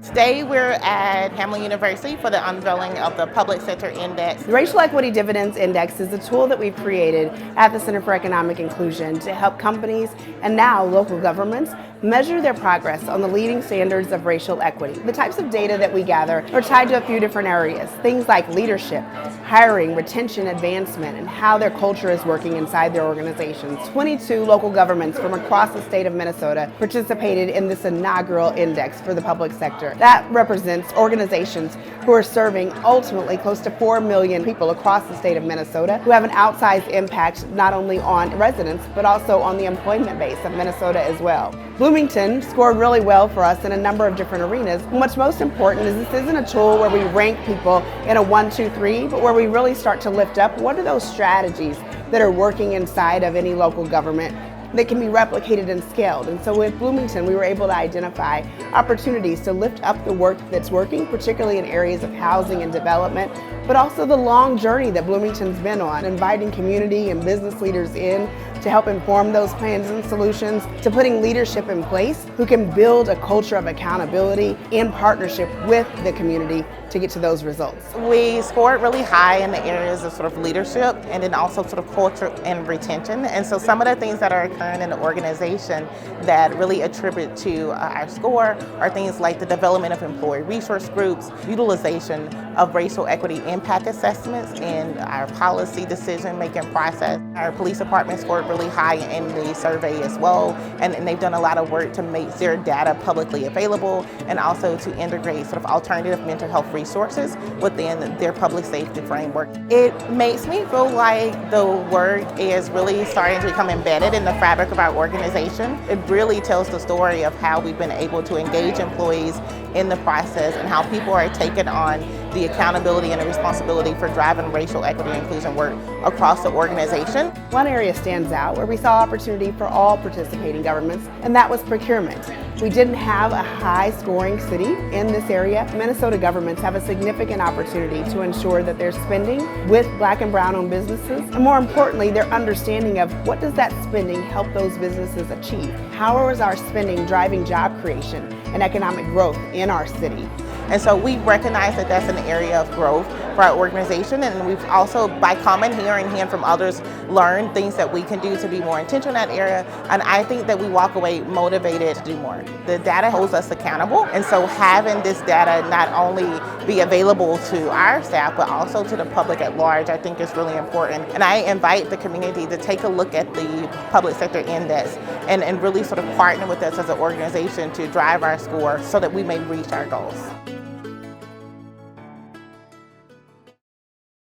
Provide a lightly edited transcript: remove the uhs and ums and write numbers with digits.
Today we're at Hamline University for the unveiling of the Public Sector Index. The Racial Equity Dividends Index is a tool that we've created at the Center for Economic Inclusion to help companies and now local governments measure their progress on the leading standards of racial equity. The types of data that we gather are tied to a few different areas, things like leadership, hiring, retention, advancement, and how their culture is working inside their organizations. 22 local governments from across the state of Minnesota participated in this inaugural index for the public sector. That represents organizations who are serving ultimately close to 4 million people across the state of Minnesota who have an outsized impact not only on residents but also on the employment base of Minnesota as well. Bloomington scored really well for us in a number of different arenas. And what's most important is this isn't a tool where we rank people in a 1, 2, 3, but where we really start to lift up what are those strategies that are working inside of any local government that can be replicated and scaled. And so with Bloomington, we were able to identify opportunities to lift up the work that's working, particularly in areas of housing and development, but also the long journey that Bloomington's been on, inviting community and business leaders in to help inform those plans and solutions, to putting leadership in place who can build a culture of accountability in partnership with the community to get to those results. We scored really high in the areas of sort of leadership and then also sort of culture and retention. And so some of the things that are occurring in the organization that really attribute to our score are things like the development of employee resource groups, utilization of racial equity impact assessments in our policy decision-making process. Our police department scored really high in the survey as well, and they've done a lot of work to make their data publicly available and also to integrate sort of alternative mental health resources within their public safety framework. It makes me feel like the work is really starting to become embedded in the fabric of our organization. It really tells the story of how we've been able to engage employees in the process and how people are taking on the accountability and the responsibility for driving racial equity and inclusion work across the organization. One area stands out where we saw opportunity for all participating governments, and that was procurement. We didn't have a high scoring city in this area. Minnesota governments have a significant opportunity to ensure that they're spending with Black and Brown owned businesses, and more importantly, their understanding of what does that spending help those businesses achieve? How is our spending driving job creation and economic growth in our city? And so we recognize that that's an area of growth for our organization, and we've also, by common hearing from others, learned things that we can do to be more intentional in that area, and I think that we walk away motivated to do more. The data holds us accountable, and so having this data not only be available to our staff, but also to the public at large, I think is really important. And I invite the community to take a look at the Public Sector Index and really sort of partner with us as an organization to drive our score so that we may reach our goals.